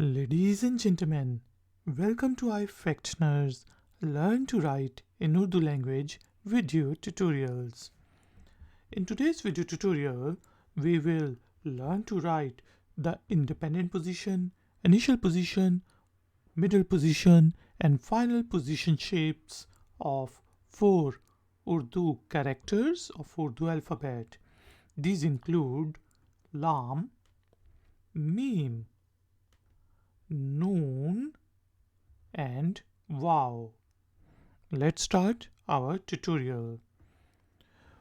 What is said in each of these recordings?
Ladies and gentlemen, welcome to Ifactner's Learn to Write in Urdu language video tutorials. In today's video tutorial, we will learn to write the independent position, initial position, middle position, and final position shapes of 4 Urdu characters of Urdu alphabet. These include laam, meem, noon, and wow. Let's start our tutorial.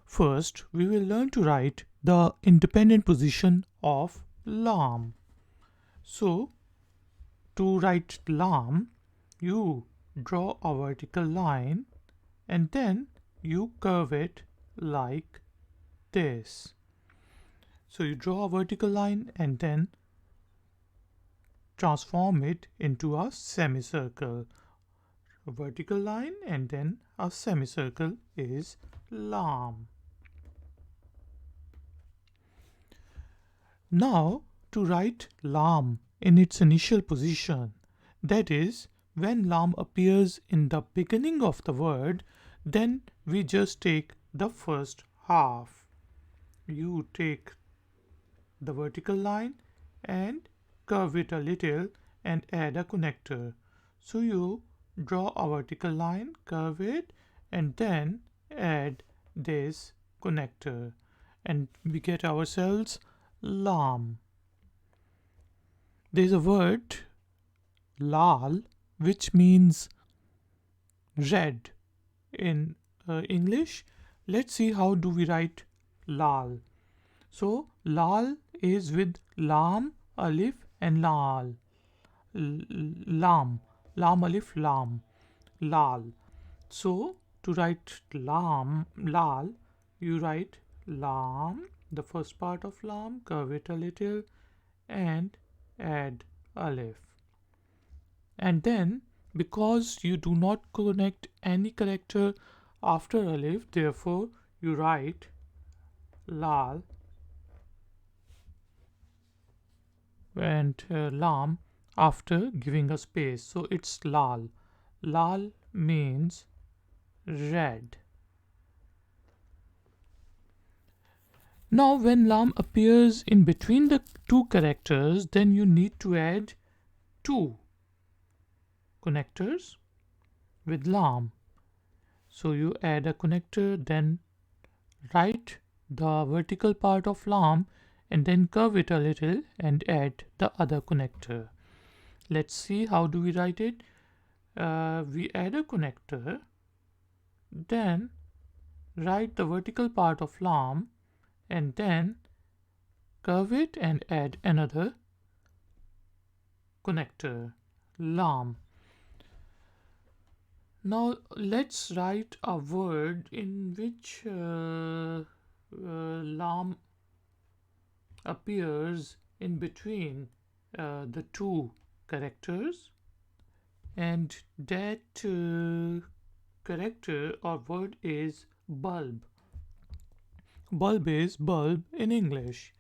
First, we will learn to write the independent position of laam. So, to write laam, you draw a vertical line and then you curve it like this. So, you draw a vertical line and then transform it into a semicircle. A vertical line and then a semicircle is laam. Now to write laam in its initial position, that is, when laam appears in the beginning of the word, then we just take the first half. You take the vertical line and curve it a little and add a connector. So you draw a vertical line, curve it, and then add this connector, and we get ourselves laam. There is a word lal which means red in English. Let's see how do we write lal. So lal is with laam, alif and lal. Lam, lam alif lam, lal. So to write lal, you write lam, the first part of lam, curve it a little and add alif. And then because you do not connect any character after alif, therefore you write lal and lam after giving a space. So it's lal. Lal means red. Now when lam appears in between the two characters, then you need to add two connectors with lam. So you add a connector, then write the vertical part of lam and then curve it a little and add the other connector. Let's see how do we write it. We add a connector, then write the vertical part of lam and then curve it and add another connector, laam. Now let's write a word in which laam appears in between the two characters, and that character or word is bulb. Bulb is bulb in English.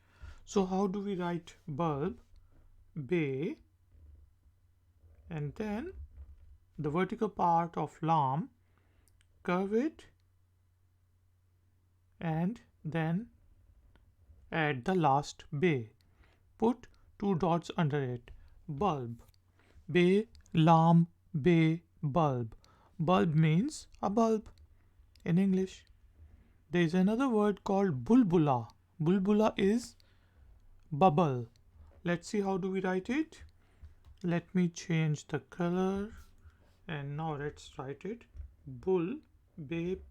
So how do we write bulb? Bay, and then the vertical part of laam, curve it and then add the last bay. Put two dots under it. Bulb. Bay, laam, bay, bulb. Bulb means a bulb in English. There is another word called bulbula. Bulbula is bubble. Let's see how do we write it. Let me change the color and now let's write it bull, babe,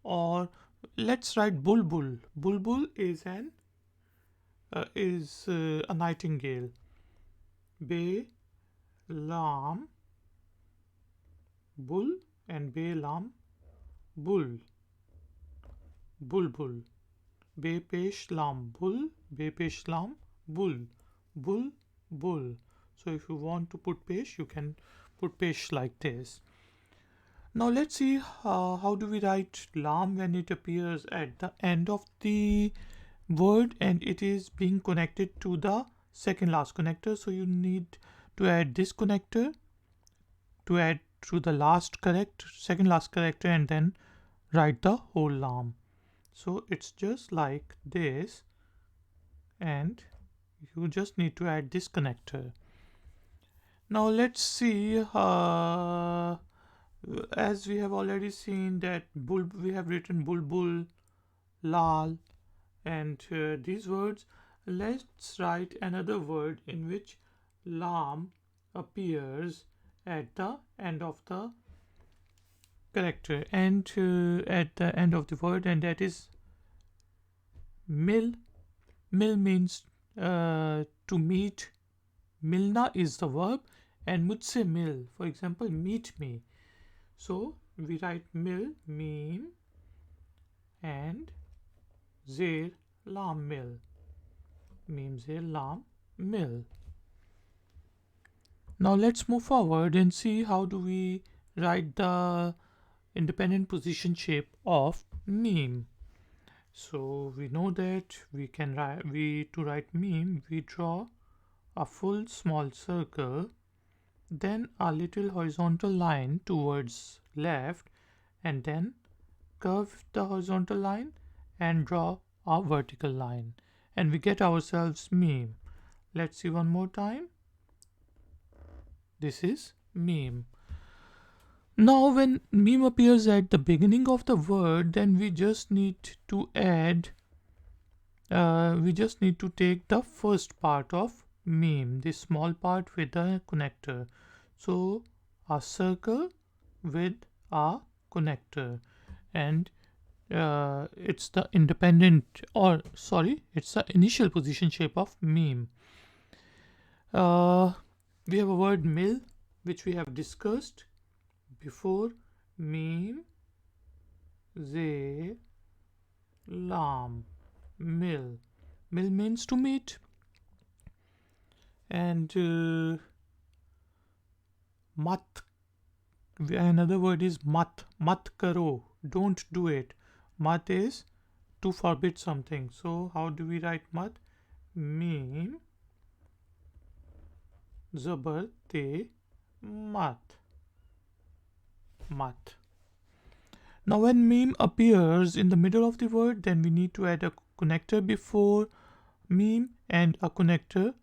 or let's write bulbul. Bulbul is a nightingale. Bay, lam, bull, and bay, lam, bull. Bulbul. Bay pesh lam, bull, bay pesh lam, bull. Bull, bull. So if you want to put pesh, you can put pesh like this. Now let's see how do we write laam when it appears at the end of the word and it is being connected to the second last connector. So you need to add this connector, to add to the second last character, and then write the whole laam. So it's just like this, and you just need to add this connector. Now let's see, as we have already seen that we have written bulbul, lal, and these words. Let's write another word in which laam appears at the end of the character and at the end of the word, and that is mil. Mil means to meet. Milna is the verb, and mujhse mil, for example, meet me. So we write mil, meem, and zir, laam, mil. Meem, zir, laam, mil. Now let's move forward and see how do we write the independent position shape of meem. So we know that we can write, to write meem, we draw a full small circle, then a little horizontal line towards left, and then curve the horizontal line and draw a vertical line, and we get ourselves meem. Let's see one more time. This is meem. Now when meem appears at the beginning of the word, then we just need to add take the first part of meem, this small part with a connector. So a circle with a connector, and it's the it's the initial position shape of meem. We have a word mil, which we have discussed before. Meem, ze, laam, mil. Mil means to meet, and mat. Another word is mat. Mat karo. Don't do it. Mat is to forbid something. So how do we write mat? Meem, zabar, te, mat. Mat. Now when meem appears in the middle of the word, then we need to add a connector before meem and a connector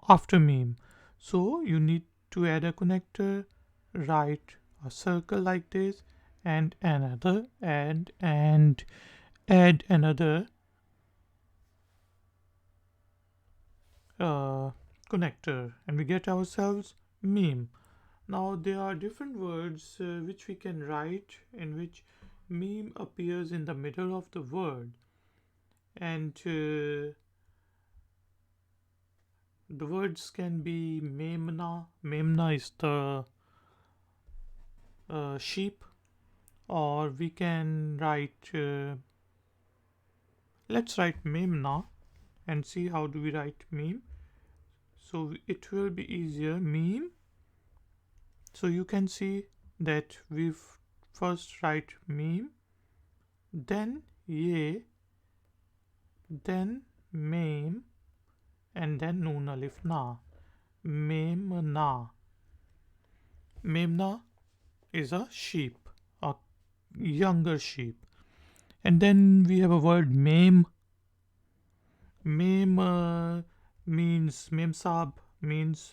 after meem. So you need to add a connector, write a circle like this, and another, and add another connector, and we get ourselves meem. Now there are different words which we can write in which meem appears in the middle of the word, and the words can be memna. Memna is the sheep, or we can write let's write memna and see how do we write meem. So it will be easier. Meem. So you can see that we first write meem, then ye, then meem, and then noon alif na. Memna. Memna is a sheep, a younger sheep. And then we have a word meem. Meem means, mem saab means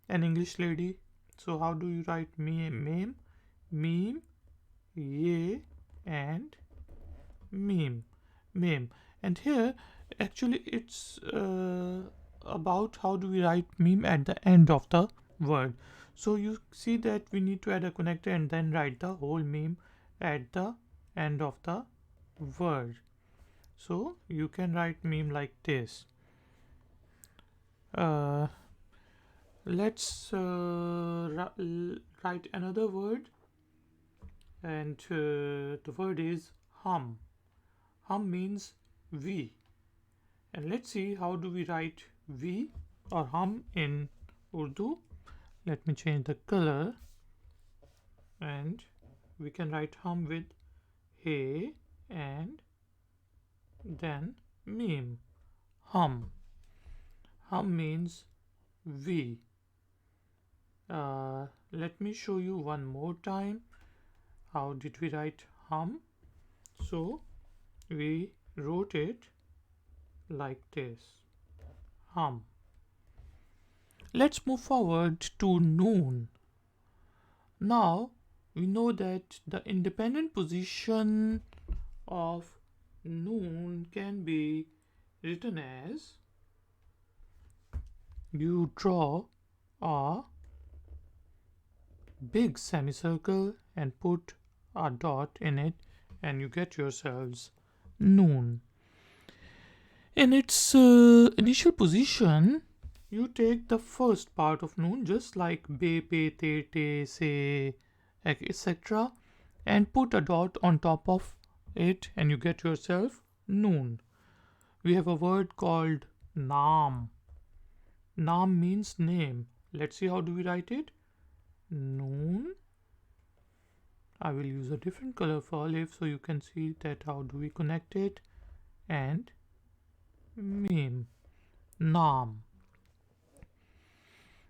an English lady. So how do you write meem? Meem, ye, and meem. Meem. And here actually it's about how do we write meem at the end of the word. So you see that we need to add a connector and then write the whole meem at the end of the word. So you can write meem like this. Let's write another word, and the word is hum. Hum means we, and let's see how do we write we or hum in Urdu. Let me change the color, and we can write hum with he and then meem. Hum. Hum means we. Let me show you one more time. How did we write hum? So we wrote it like this, hum. Let's move forward to noon. Now we know that the independent position of noon can be written as, you draw a big semicircle and put a dot in it, and you get yourselves noon. In its initial position, you take the first part of noon, just like be, pe, te, se, etc., and put a dot on top of it, and you get yourself noon. We have a word called naam. Naam means name. Let's see how do we write it. Noon. I will use a different color for olive so you can see that how do we connect it. And meem. Naam.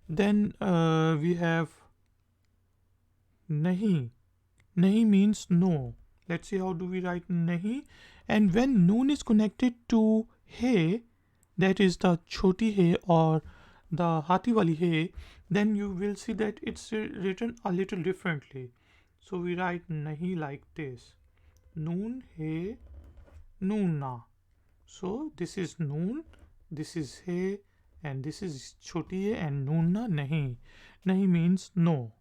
Then we have nahi. Nahi means no. Let's see how do we write nahi. And when noon is connected to he, that is the choti he or the hati wali he, then you will see that it's written a little differently. So we write nahi like this. Noon he noona. So this is noon, this is he, and this is choti hai, and noona nahi. Nahi means no.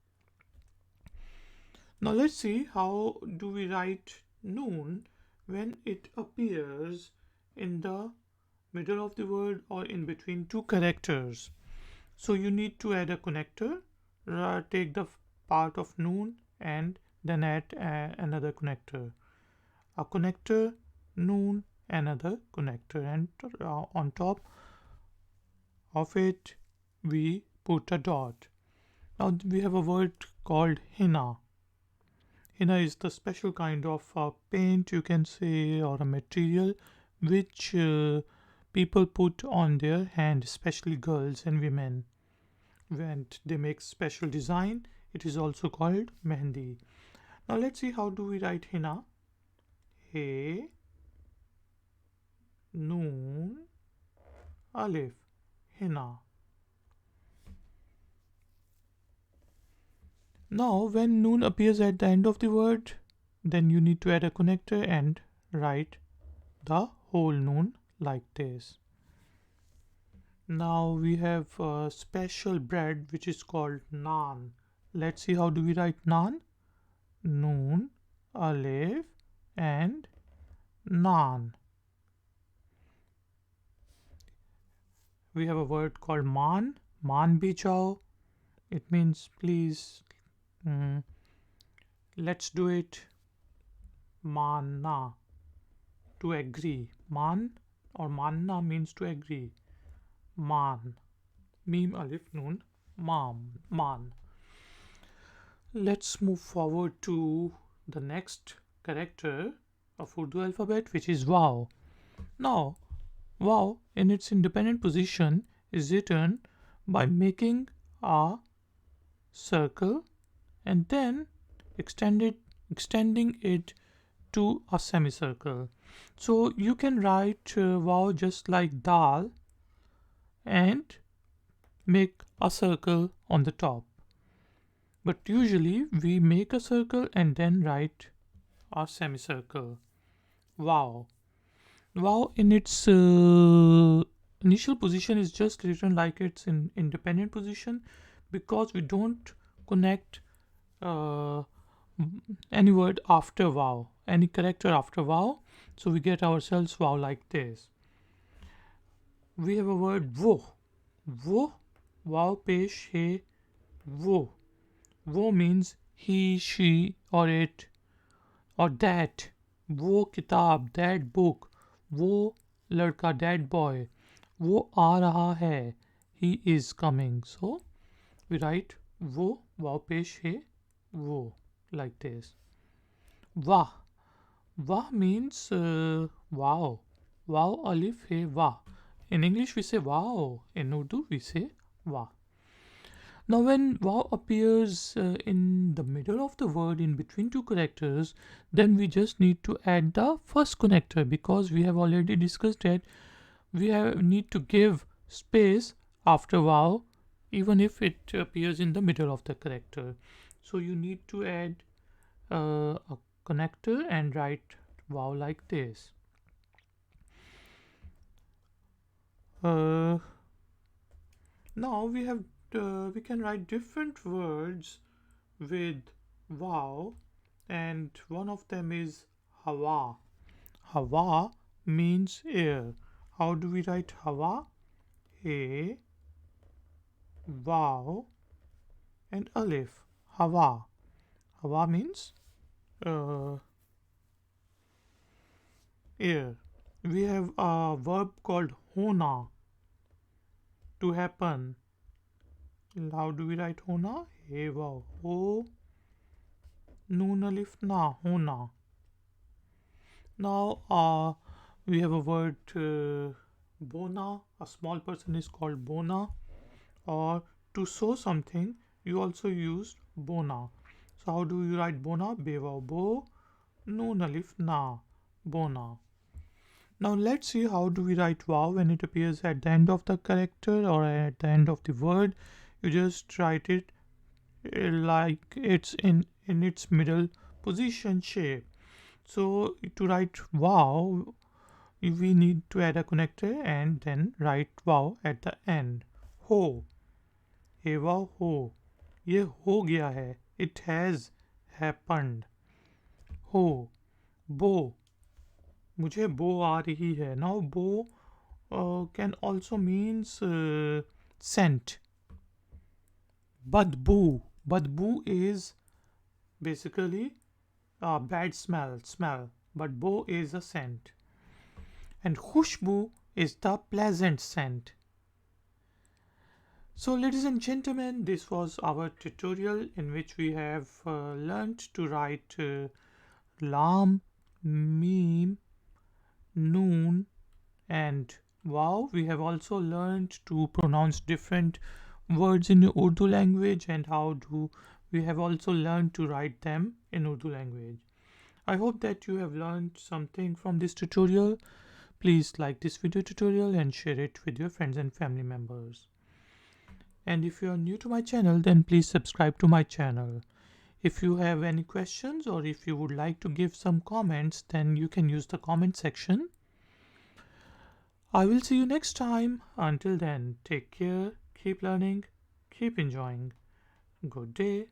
Now let's see how do we write noon when it appears in the middle of the word or in between two characters. So you need to add a connector, take the part of noon and then add another connector. A connector, noon, another connector, and on top of it we put a dot. Now we have a word called henna. Henna is the special kind of paint, you can say, or a material which people put on their hand, especially girls and women. When they make special design, it is also called mehndi. Now let's see how do we write henna. He, noon, alif, henna. Now when noon appears at the end of the word, then you need to add a connector and write the whole noon like this. Now we have a special bread which is called naan. Let's see how do we write naan. Noon, alif, and naan. We have a word called maan. Maan bhi jao. It means please. Let's do it. Manna, to agree. Man or manna means to agree. Man. Meem alif noon. Man. Let's move forward to the next character of Urdu alphabet, which is Vav. Now, Vav in its independent position is written by making a circle and then extending it to a semicircle. So you can write Vav just like dal and make a circle on the top. But usually we make a circle and then write a semicircle. Vav. Vav in its initial position is just written like it's in independent position because we don't connect any word after Vav, any character after Vav. So we get ourselves Vav like this. We have a word wo. Wo, Vav pesh he, wo. Wo means he, she, or it, or that. Wo kitab, that book. Wo ladka, that boy. Wo aa raha hai, he is coming. So we write wo, Vav pesh he, wo, like this. Wah. Wah means wow. Wow alif he wah. In English we say wow. In Urdu we say wow. Now when wow appears in the middle of the word in between two characters, then we just need to add the first connector, because we have already discussed that need to give space after wow even if it appears in the middle of the character. So you need to add a connector and write wow like this. Now we can write different words with wow, and one of them is hawa. Hawa means air. How do we write hawa? A, wow, and alif. Hawa. Hawa means uh, air. We have a verb called hona, to happen. How do we write hona? Hey, wow. Ho, noon alif na, hona. Now we have a word bona. A small person is called bona. Or to sow something, you also use bona. So how do you write bona? Beva, bo, noon alif na, bona. Now let's see how do we write wow when it appears at the end of the character or at the end of the word. You just write it like it's in its middle position shape. So to write wow, we need to add a connector and then write wow at the end. Ho, hey wow ho, ये हो गया है, it has happened. Ho, bo, मुझे बो आ रही है. Now bo can also means scent. Badboo. Badboo is basically a bad smell. But bo is a scent. And khushbu is the pleasant scent. So ladies and gentlemen, this was our tutorial in which we have learned to write laam, meem, noon, and wow. We have also learned to pronounce different words in Urdu language, and we have also learned to write them in Urdu language. I hope that you have learned something from this tutorial. Please like this video tutorial and share it with your friends and family members. And if you are new to my channel, then please subscribe to my channel. If you have any questions or if you would like to give some comments, then you can use the comment section. I will see you next time. Until then, take care, keep learning, keep enjoying. Good day.